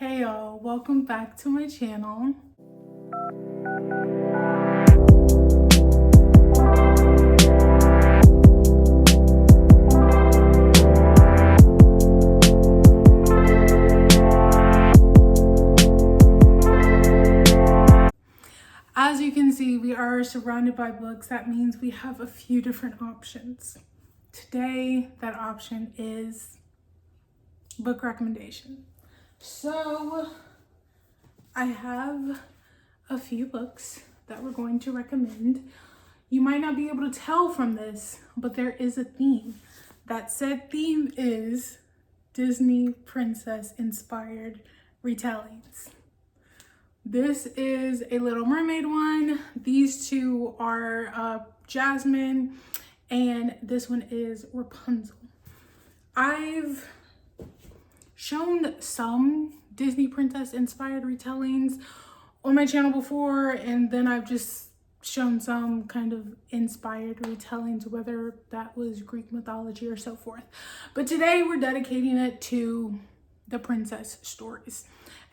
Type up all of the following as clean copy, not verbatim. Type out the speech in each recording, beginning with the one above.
Hey y'all, welcome back to my channel. As you can see, we are surrounded by books. That means we have a few different options. Today, that option is book recommendation. So I have a few books that we're going to recommend. You might not be able to tell from this, but there is a theme. That said theme is Disney princess inspired retellings. This is a Little Mermaid one. These two are Jasmine, and this one is Rapunzel. I've shown some Disney princess inspired retellings on my channel before, and then I've just shown some kind of inspired retellings, whether that was Greek mythology or so forth. But today we're dedicating it to the princess stories.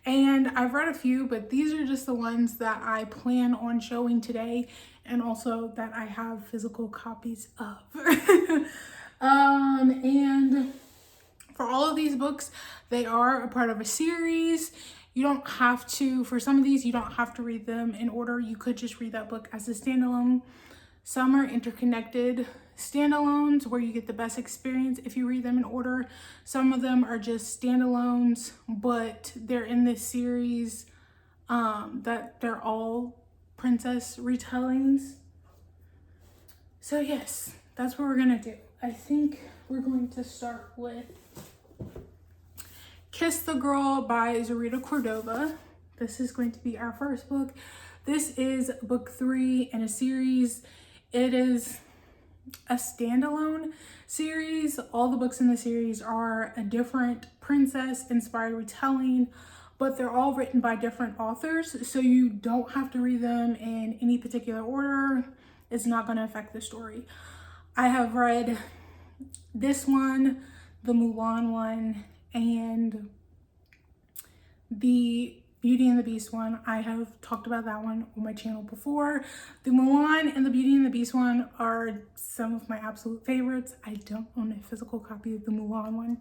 And I've read a few, but these are just the ones that I plan on showing today, and also that I have physical copies of. And for all of these books, they are a part of a series. You don't have to, for some of these, you don't have to read them in order. You could just read that book as a standalone. Some are interconnected standalones where you get the best experience if you read them in order. Some of them are just standalones, but they're in this series that they're all princess retellings. So yes, that's what we're gonna do. I think we're going to start with Kiss the Girl by Zoraida Córdova. This is going to be our first book. This is book 3 in a series. It is a standalone series. All the books in the series are a different princess inspired retelling, but they're all written by different authors, so you don't have to read them in any particular order. It's not going to affect the story. I have read this one, the Mulan one, and the Beauty and the Beast one. I have talked about that one on my channel before. The Mulan and the Beauty and the Beast one are some of my absolute favorites. I don't own a physical copy of the Mulan one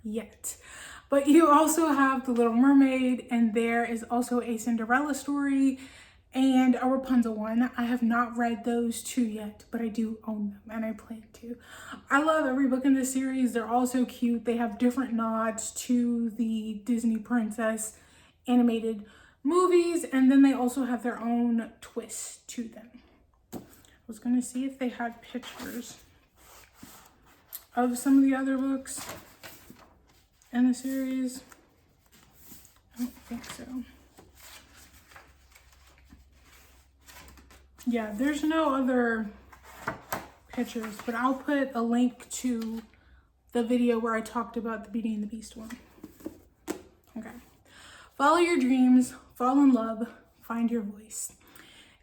yet. But you also have the Little Mermaid, and there is also a Cinderella story and a Rapunzel one. I have not read those two yet, but I do own them and I plan to. I love every book in this series. They're all so cute. They have different nods to the Disney princess animated movies, and then they also have their own twist to them. I was gonna see if they had pictures of some of the other books in the series. I don't think so. Yeah, there's no other pictures, but I'll put a link to the video where I talked about the Beauty and the Beast one. Okay. Follow your dreams, fall in love, find your voice.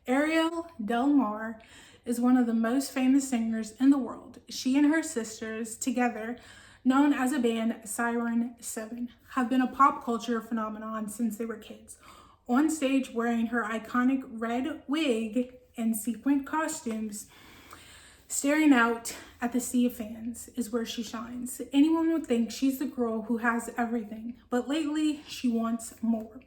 Ariel Del Mar is one of the most famous singers in the world. She and her sisters, together, known as a band Siren 7, have been a pop culture phenomenon since they were kids. On stage wearing her iconic red wig and sequin costumes, staring out at the sea of fans is where she shines. Anyone would think she's the girl who has everything, but lately she wants more.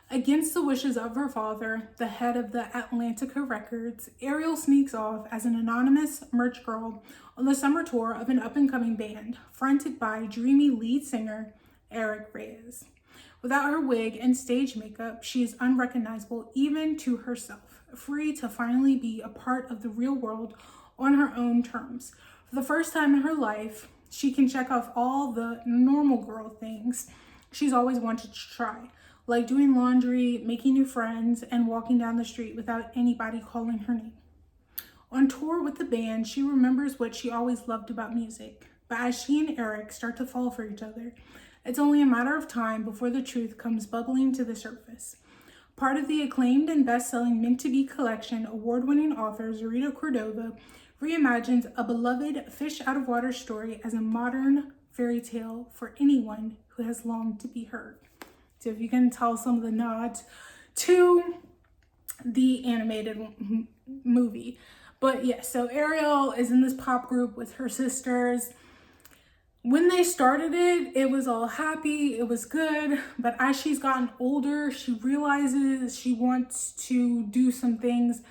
Against the wishes of her father, the head of the Atlantica Records, Ariel sneaks off as an anonymous merch girl on the summer tour of an up-and-coming band, fronted by dreamy lead singer Eric Reyes. Without her wig and stage makeup, she is unrecognizable even to herself, free to finally be a part of the real world on her own terms. For the first time in her life, she can check off all the normal girl things she's always wanted to try, like doing laundry, making new friends, and walking down the street without anybody calling her name. On tour with the band, she remembers what she always loved about music, but as she and Eric start to fall for each other, it's only a matter of time before the truth comes bubbling to the surface. Part of the acclaimed and best-selling Meant to Be collection, award-winning author Zoraida Córdova reimagines a beloved fish-out-of-water story as a modern fairy tale for anyone who has longed to be heard. So if you can tell some of the nods to the animated movie. But yeah, so Ariel is in this pop group with her sisters. When they started it, it was all happy, it was good, but as she's gotten older, she realizes she wants to do some things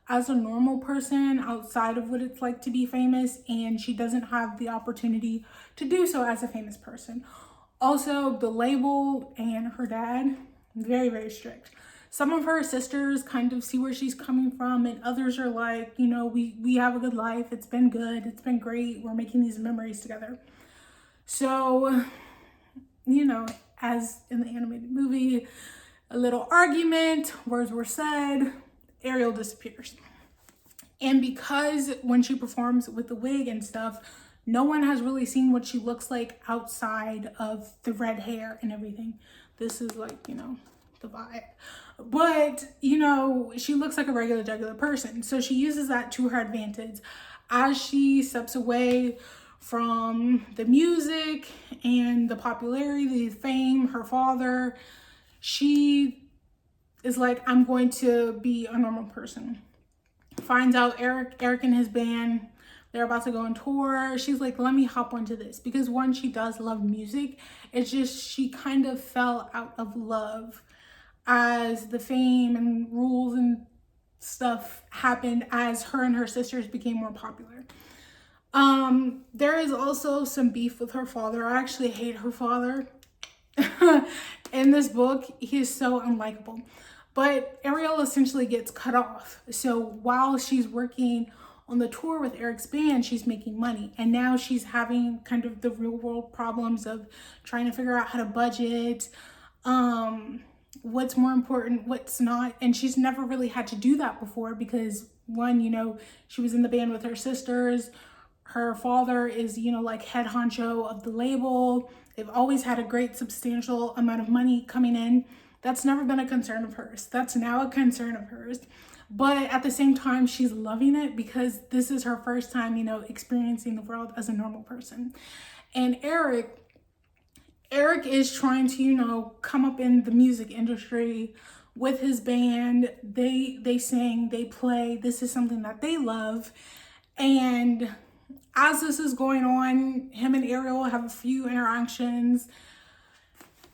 as a normal person outside of what it's like to be famous, and she doesn't have the opportunity to do so as a famous person. Also, the label and her dad, very, very strict. Some of her sisters kind of see where she's coming from, and others are like, you know, we have a good life, it's been good, it's been great, we're making these memories together. So, you know, as in the animated movie, a little argument, words were said, Ariel disappears. And because when she performs with the wig and stuff, no one has really seen what she looks like outside of the red hair and everything. This is like, you know, the vibe. But, you know, she looks like a regular person. So she uses that to her advantage. As she steps away from the music and the popularity, the fame, her father, she is like, I'm going to be a normal person. Finds out Eric and his band, they're about to go on tour. She's like, let me hop onto this. Because one, she does love music. It's just she kind of fell out of love as the fame and rules and stuff happened as her and her sisters became more popular. There is also some beef with her father. I actually hate her father. In this book, he is so unlikable. But Ariel essentially gets cut off. So while she's working on the tour with Eric's band, she's making money. And now she's having kind of the real world problems of trying to figure out how to budget, what's more important, what's not. And she's never really had to do that before because one, you know, she was in the band with her sisters. Her father is, you know, like head honcho of the label. They've always had a great substantial amount of money coming in. That's never been a concern of hers. That's now a concern of hers. But at the same time, she's loving it because this is her first time, you know, experiencing the world as a normal person. And Eric is trying to, you know, come up in the music industry with his band. They sing, they play. This is something that they love. And as this is going on, him and Ariel have a few interactions.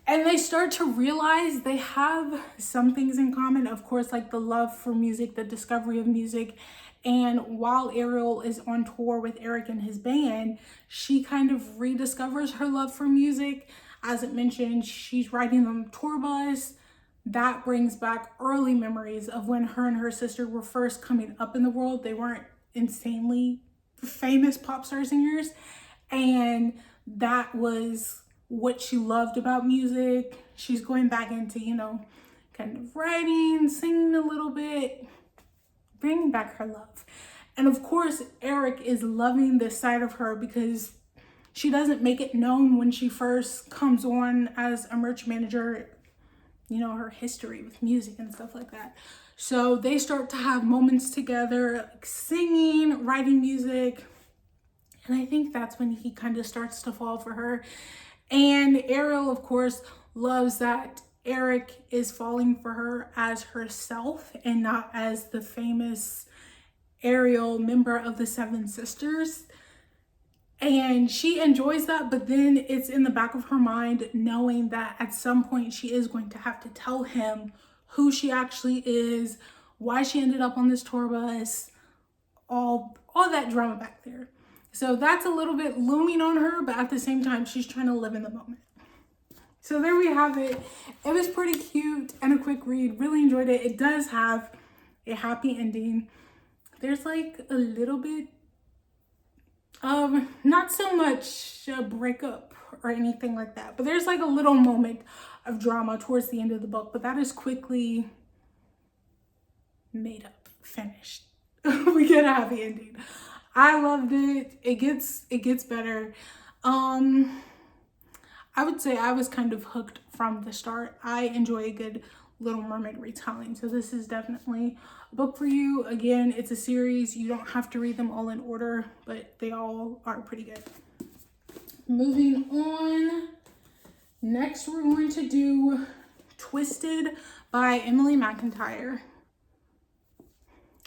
And they start to realize they have some things in common. Of course, like the love for music, the discovery of music. And while Ariel is on tour with Eric and his band, she kind of rediscovers her love for music. As it mentioned, she's riding on the tour bus. That brings back early memories of when her and her sister were first coming up in the world. They weren't insanely famous pop star singers. And that was what she loved about music. She's going back into, you know, kind of writing, singing a little bit, bringing back her love. And of course, Eric is loving this side of her because she doesn't make it known when she first comes on as a merch manager, you know, her history with music and stuff like that. So they start to have moments together, like singing, writing music. And I think that's when he kind of starts to fall for her. And Ariel, of course, loves that Eric is falling for her as herself and not as the famous Ariel member of the Seven Sisters. And she enjoys that, but then it's in the back of her mind knowing that at some point she is going to have to tell him who she actually is, why she ended up on this tour bus, all that drama back there. So that's a little bit looming on her, but at the same time, she's trying to live in the moment. So there we have it. It was pretty cute and a quick read. Really enjoyed it. It does have a happy ending. There's like a little bit of, not so much a breakup or anything like that, but there's like a little moment of drama towards the end of the book, but that is quickly made up, finished. We get a happy ending. I loved it. It gets better. I would say I was kind of hooked from the start. I enjoy a good Little Mermaid retelling. So this is definitely a book for you. Again, it's a series. You don't have to read them all in order, but they all are pretty good. Moving on. Next, we're going to do Twisted by Emily McIntire.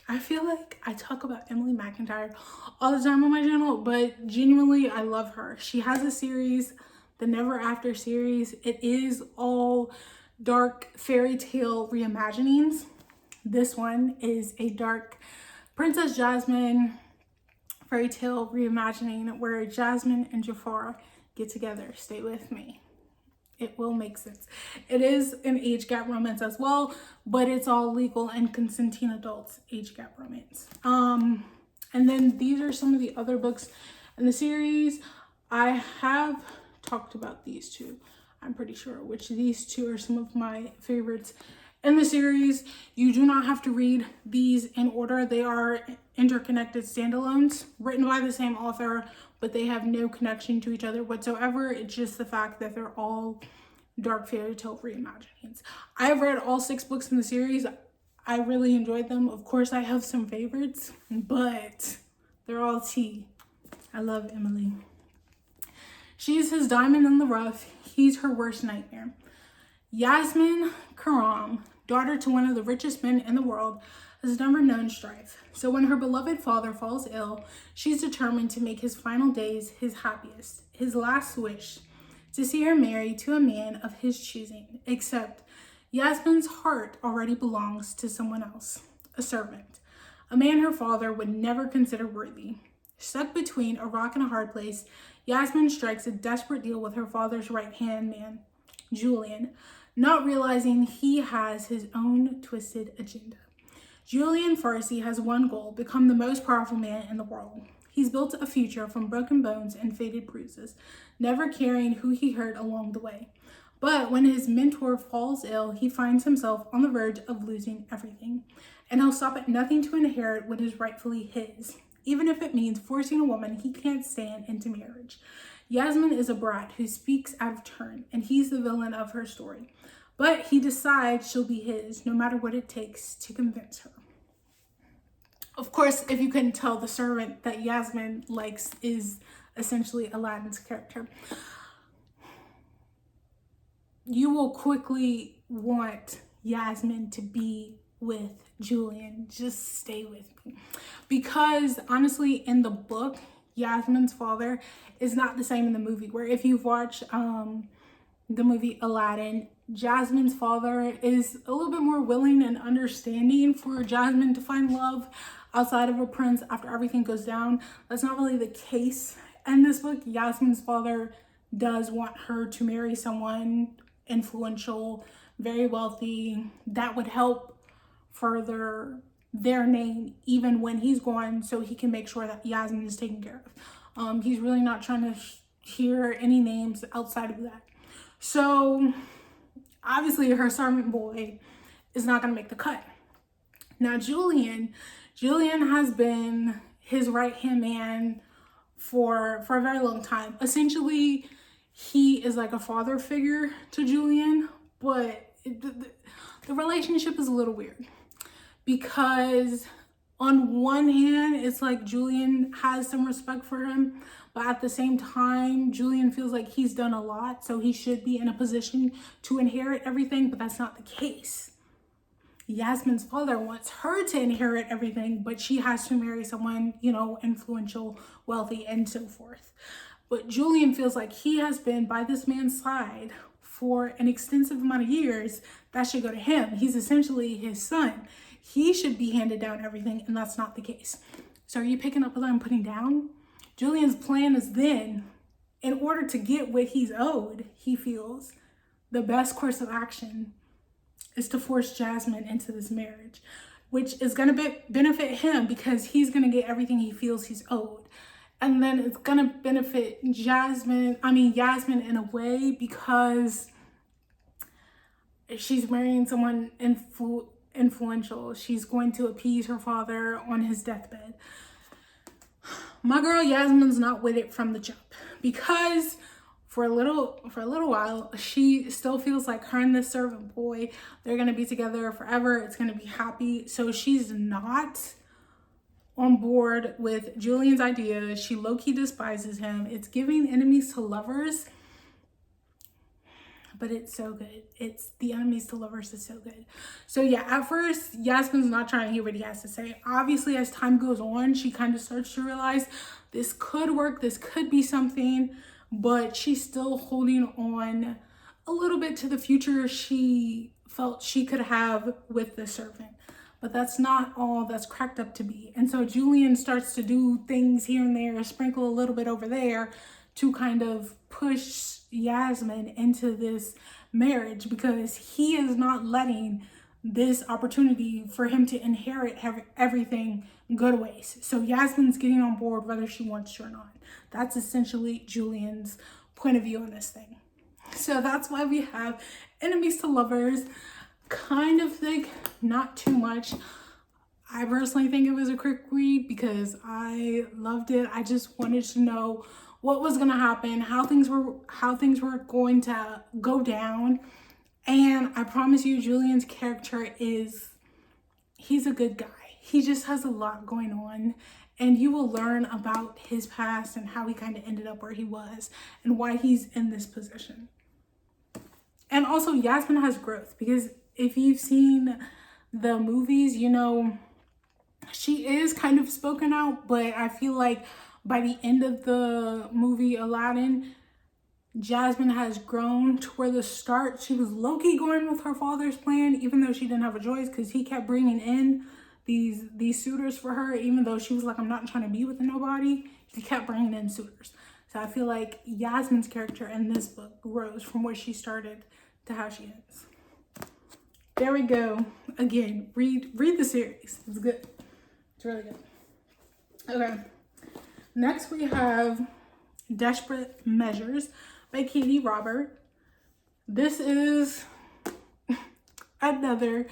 I feel like I talk about Emily McIntire all the time on my channel, but genuinely, I love her. She has a series, the Never After series. It is all dark fairy tale reimaginings. This one is a dark Princess Jasmine fairy tale reimagining where Jasmine and Jafar get together. Stay with me. It will make sense. It is an age gap romance as well, but it's all legal and consenting adults age gap romance. And then these are some of the other books in the series. I have talked about these two, I'm pretty sure, which these two are some of my favorites in the series. You do not have to read these in order. They are interconnected standalones written by the same author, but they have no connection to each other whatsoever. It's just the fact that they're all dark fairy tale reimaginings. I have read all 6 books in the series. I really enjoyed them. Of course, I have some favorites, but they're all tea. I love Emily. She's his diamond in the rough. He's her worst nightmare. Yasmin Karam, daughter to one of the richest men in the world, has never known strife. So when her beloved father falls ill, she's determined to make his final days his happiest, his last wish, to see her married to a man of his choosing, except Yasmin's heart already belongs to someone else, a servant, a man her father would never consider worthy. Stuck between a rock and a hard place, Yasmin strikes a desperate deal with her father's right-hand man, Julian, not realizing he has his own twisted agenda. Julian Farsi has one goal: become the most powerful man in the world. He's built a future from broken bones and faded bruises, never caring who he hurt along the way. But when his mentor falls ill, he finds himself on the verge of losing everything, and he'll stop at nothing to inherit what is rightfully his, even if it means forcing a woman he can't stand into marriage. Yasmin is a brat who speaks out of turn, and he's the villain of her story. But he decides she'll be his, no matter what it takes to convince her. Of course, if you couldn't tell, the servant that Yasmin likes is essentially Aladdin's character. You will quickly want Yasmin to be with Julian. Just stay with me. Because honestly, in the book, Yasmin's father is not the same in the movie. Where if you've watched the movie Aladdin, Jasmine's father is a little bit more willing and understanding for Jasmine to find love outside of a prince after everything goes down. That's not really the case in this book. Yasmin's father does want her to marry someone influential, very wealthy, that would help further their name even when he's gone, so he can make sure that Yasmin is taken care of. He's really not trying to hear any names outside of that. So obviously her servant boy is not going to make the cut. Now Julian has been his right-hand man for a very long time. Essentially, he is like a father figure to Julian, but the relationship is a little weird. Because on one hand, it's like Julian has some respect for him, but at the same time, Julian feels like he's done a lot, so he should be in a position to inherit everything, but that's not the case. Yasmin's father wants her to inherit everything, but she has to marry someone, influential, wealthy, and so forth. But Julian feels like he has been by this man's side for an extensive amount of years. That should go to him. He's essentially his son. He should be handed down everything, and that's not the case. So are you picking up what I'm putting down? Julian's plan is then, in order to get what he's owed, he feels the best course of action is to force Jasmine into this marriage, which is going to benefit him because he's going to get everything he feels he's owed. And then it's going to benefit Yasmin in a way because she's marrying someone influential. She's going to appease her father on his deathbed. My girl Yasmin's not with it from the jump because for a little while she still feels like her and this servant boy, they're going to be together forever. It's going to be happy. So she's not on board with Julian's idea. She low-key despises him. It's giving enemies to lovers. but it's so good. It's the enemies to lovers is so good. So yeah, at first Yasmin's not trying to hear what he has to say. Obviously, as time goes on, she kind of starts to realize this could work, this could be something, but she's still holding on a little bit to the future she felt she could have with the servant. But that's not all that's cracked up to be. And so Julian starts to do things here and there, sprinkle a little bit over there to kind of push Yasmin into this marriage, because he is not letting this opportunity for him to inherit everything go to waste. So Yasmin's getting on board whether she wants to or not. That's essentially Julian's point of view on this thing. So that's why we have enemies to lovers. Kind of thick, not too much. I personally think it was a quick read because I loved it. I just wanted to know what was going to happen, how things were going to go down. And I promise you, Julian's character he's a good guy. He just has a lot going on, and you will learn about his past and how he kind of ended up where he was and why he's in this position. And also Yasmin has growth, because if you've seen the movies, you know, she is kind of spoken out, but I feel like by the end of the movie Aladdin, Jasmine has grown to where the start, she was low-key going with her father's plan, even though she didn't have a choice, because he kept bringing in these suitors for her, even though she was like, I'm not trying to be with nobody. He kept bringing in suitors. So I feel like Yasmin's character in this book grows from where she started to how she ends. There we go. Again, read the series. It's good. It's really good. Okay. Next we have Desperate Measures by Katee Robert. This is another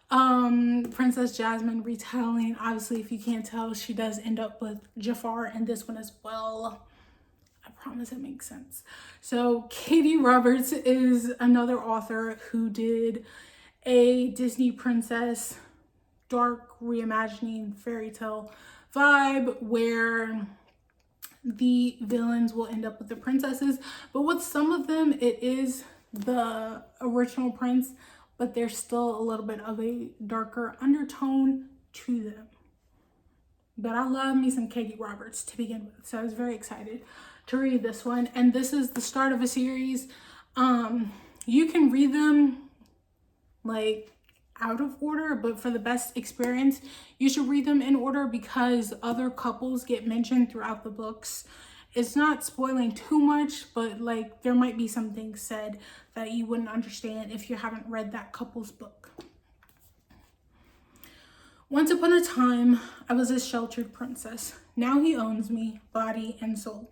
Princess Jasmine retelling. Obviously, if you can't tell, she does end up with Jafar in this one as well. I promise it makes sense. So Katee Roberts is another author who did a Disney princess dark reimagining fairy tale vibe where the villains will end up with the princesses, but with some of them it is the original prince, but there's still a little bit of a darker undertone to them. But I love me some Katee Roberts to begin with, so I was very excited to read this one. And this is the start of a series. You can read them like out of order, but for the best experience, you should read them in order, because other couples get mentioned throughout the books. It's not spoiling too much, but like there might be some things said that you wouldn't understand if you haven't read that couple's book. Once upon a time, I was a sheltered princess. Now he owns me, body and soul.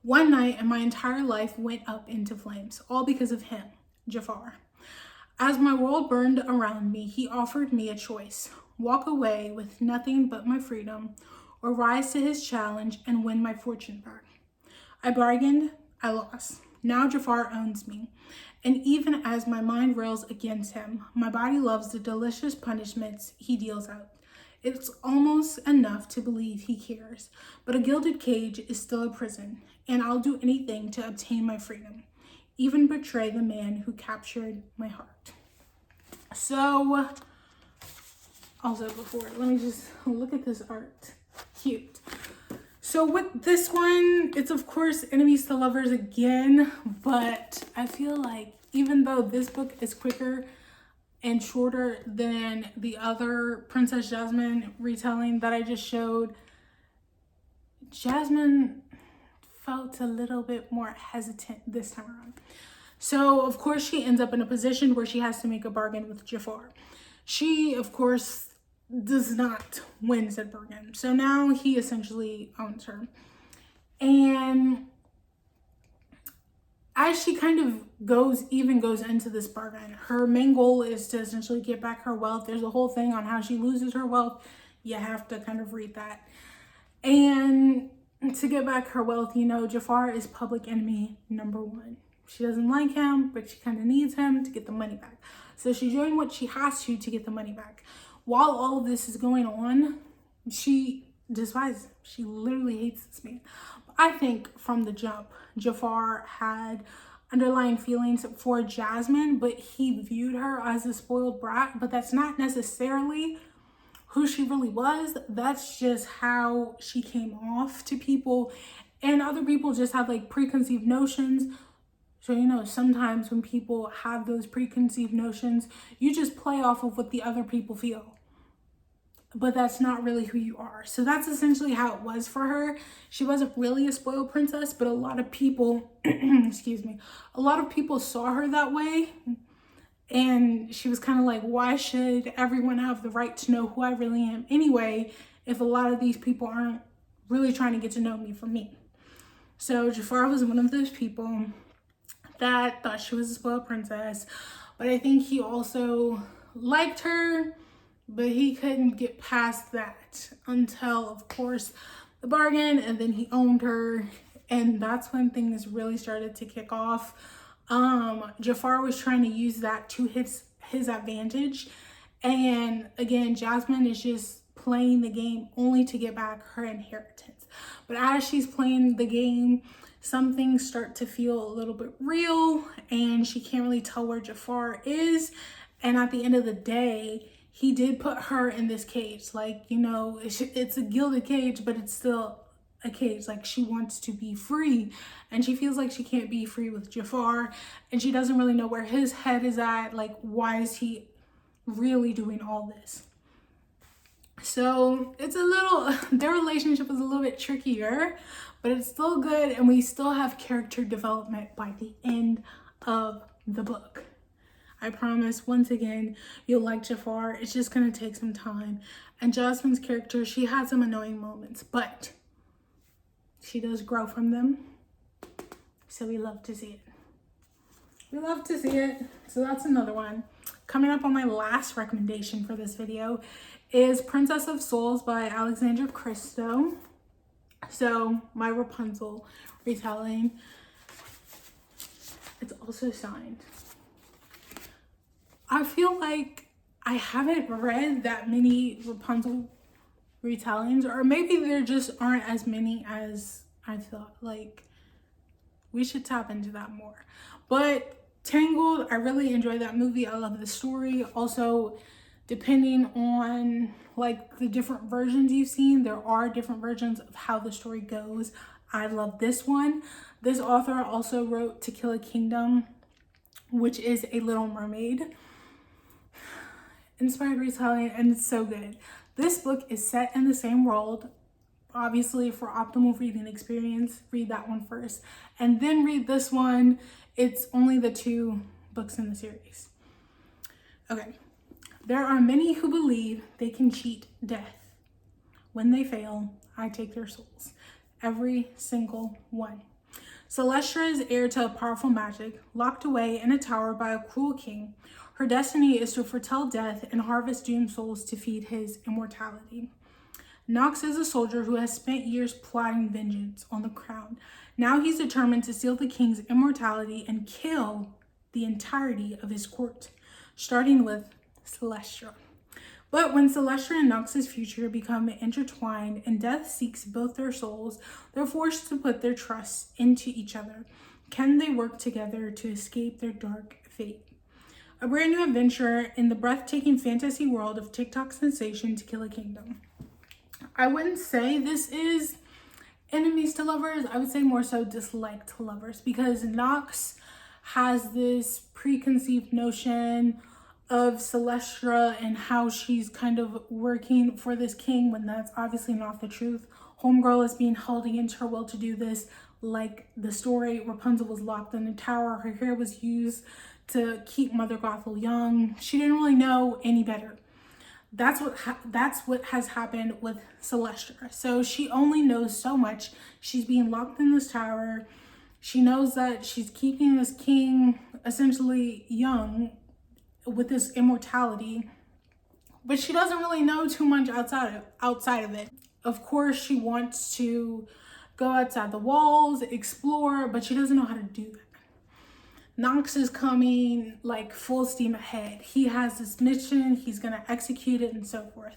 One night, and my entire life went up into flames, all because of him, Jafar. As my world burned around me, he offered me a choice: walk away with nothing but my freedom, or rise to his challenge and win my fortune back. I bargained, I lost. Now Jafar owns me, and even as my mind rails against him, my body loves the delicious punishments he deals out. It's almost enough to believe he cares, but a gilded cage is still a prison, and I'll do anything to obtain my freedom, even betray the man who captured my heart. So, also before, let me just look at this art. Cute. So with this one, it's of course enemies to lovers again, but I feel like even though this book is quicker and shorter than the other Princess Jasmine retelling that I just showed, Jasmine felt a little bit more hesitant this time around. So of course she ends up in a position where she has to make a bargain with Jafar. She of course does not win said bargain. So now he essentially owns her. And as she kind of goes into this bargain, her main goal is to essentially get back her wealth. There's a whole thing on how she loses her wealth. You have to kind of read that. And to get back her wealth, you know, Jafar is public enemy number one. She doesn't like him, but she kind of needs him to get the money back. So she's doing what she has to get the money back. While all of this is going on, she despises him. She literally hates this man. I think from the jump, Jafar had underlying feelings for Jasmine, but he viewed her as a spoiled brat. But that's not necessarily who she really was. That's just how she came off to people, and other people just have like preconceived notions. So, you know, sometimes when people have those preconceived notions, you just play off of what the other people feel, but that's not really who you are. So that's essentially how it was for her. She wasn't really a spoiled princess, but a lot of people excuse me, a lot of people saw her that way. And she was kind of like, why should everyone have the right to know who I really am anyway, if a lot of these people aren't really trying to get to know me for me? So Jafar was one of those people that thought she was a spoiled princess, but I think he also liked her, but he couldn't get past that until, of course, the bargain, and then he owned her, and that's when things really started to kick off. Jafar was trying to use that to his advantage, and again, Jasmine is just playing the game only to get back her inheritance. But as she's playing the game, some things start to feel a little bit real, and she can't really tell where Jafar is. And at the end of the day, he did put her in this cage. Like, you know, it's a gilded cage, but it's still a cage. Like, she wants to be free, and she feels like she can't be free with Jafar, and she doesn't really know where his head is at. Like, why is he really doing all this? So it's a little, their relationship is a little bit trickier, but it's still good, and we still have character development by the end of the book. I promise, once again, you'll like Jafar. It's just gonna take some time. And Jasmine's character, she had some annoying moments, but she does grow from them. So we love to see it. We love to see it. So that's another one. Coming up on my last recommendation for this video is Princess of Souls by Alexandra Christo. So my Rapunzel retelling. It's also signed. I feel like I haven't read that many Rapunzel retellings, or maybe there just aren't as many as I thought. Like, we should tap into that more. But Tangled, I really enjoyed that movie. I love the story. Also, depending on like the different versions you've seen, there are different versions of how the story goes. I love this one. This author also wrote To Kill a Kingdom, which is a Little Mermaid inspired retelling, and it's so good. This book is set in the same world. Obviously, for optimal reading experience, read that one first and then read this one. It's only the 2 books in the series. Okay. There are many who believe they can cheat death. When they fail, I take their souls. Every single one. Celestia is heir to a powerful magic, locked away in a tower by a cruel king. Her destiny is to foretell death and harvest doomed souls to feed his immortality. Nox is a soldier who has spent years plotting vengeance on the crown. Now he's determined to steal the king's immortality and kill the entirety of his court, starting with Celestia. But when Celestia and Nox's future become intertwined and death seeks both their souls, they're forced to put their trust into each other. Can they work together to escape their dark fate? A brand new adventure in the breathtaking fantasy world of TikTok sensation To Kill a Kingdom. I wouldn't say this is enemies to lovers. I would say more so dislike to lovers, because Nox has this preconceived notion of Celestia and how she's kind of working for this king, when that's obviously not the truth. Homegirl is being held against her will to do this. Like the story, Rapunzel was locked in a tower. Her hair was used to keep Mother Gothel young. She didn't really know any better. That's what has happened with Celestia. So she only knows so much. She's being locked in this tower. She knows that she's keeping this king essentially young with this immortality, but she doesn't really know too much outside of it. Of course, she wants to go outside the walls, explore, but she doesn't know how to do that. Nox is coming like full steam ahead. He has this mission, he's gonna execute it and so forth.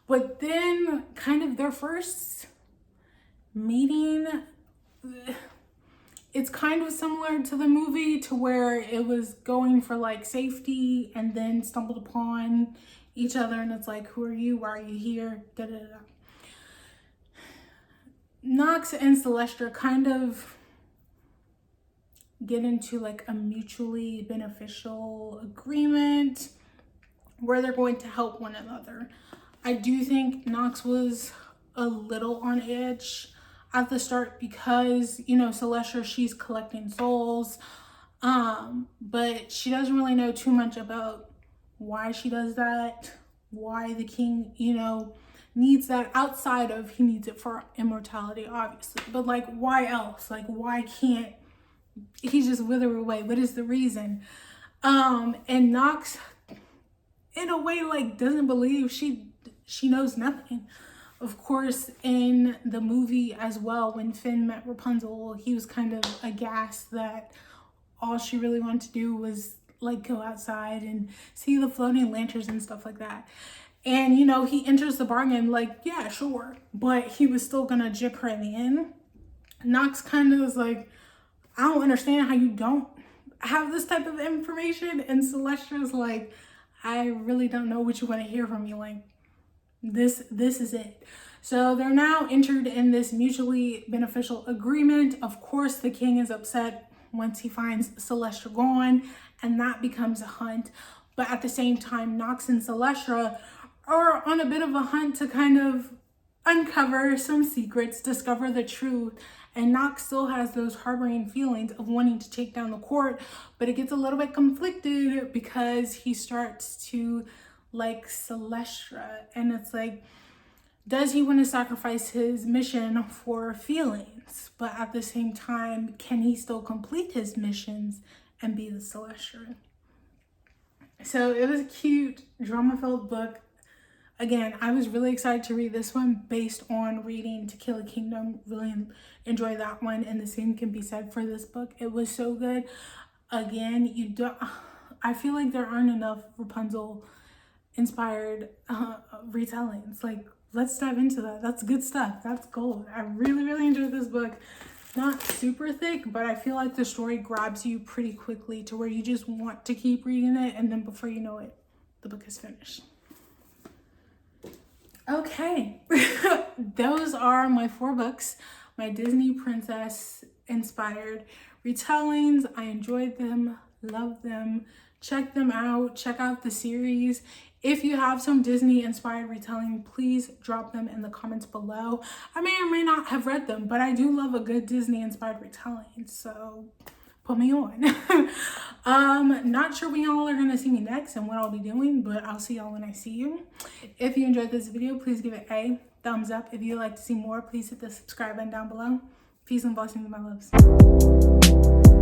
But then kind of their first meeting, it's kind of similar to the movie, to where it was going for like safety and then stumbled upon each other, and it's like, who are you? Why are you here? Da, da, da. Nox and Celestra kind of get into like a mutually beneficial agreement where they're going to help one another. I do think Nox was a little on edge at the start because, you know, Celestra, she's collecting souls, but she doesn't really know too much about why she does that, why the king, you know, needs that, outside of he needs it for immortality, obviously, but like, why else? Like, why can't he just wither away? What is the reason? And Nox, in a way, like, doesn't believe she knows nothing. Of course, in the movie as well, when Finn met Rapunzel, he was kind of aghast that all she really wanted to do was like go outside and see the floating lanterns and stuff like that. And, you know, he enters the bargain like, yeah, sure, but he was still gonna jip her in the end. Nox kind of was like, I don't understand how you don't have this type of information. And Celestra's like, I really don't know what you want to hear from me. Like, this is it. So they're now entered in this mutually beneficial agreement. Of course, the king is upset once he finds Celestra gone, and that becomes a hunt. But at the same time, Nox and Celestra are on a bit of a hunt to kind of uncover some secrets, discover the truth. And Nox still has those harboring feelings of wanting to take down the court, but it gets a little bit conflicted because he starts to like Celestra, and it's like, does he want to sacrifice his mission for feelings? But at the same time, can he still complete his missions and be the Celestra? So it was a cute, drama-filled book. Again, I was really excited to read this one based on reading To Kill a Kingdom. Really enjoy that one, and the same can be said for this book. It was so good. Again, I feel like there aren't enough Rapunzel inspired retellings. Like, let's dive into that. That's good stuff. That's gold. I really enjoyed this book. Not super thick, but I feel like the story grabs you pretty quickly to where you just want to keep reading it, and then before you know it, the book is finished. Okay, those are my 4 books, my Disney princess inspired retellings. I enjoyed them, loved them. Check them out. Check out the series. If you have some Disney inspired retelling, please drop them in the comments below. I may or may not have read them, but I do love a good Disney inspired retelling, so put me on. Not sure when y'all are gonna see me next and what I'll be doing, but I'll see y'all when I see you. If you enjoyed this video, please give it a thumbs up. If you'd like to see more, please hit the subscribe button down below. Peace and blessings, my loves.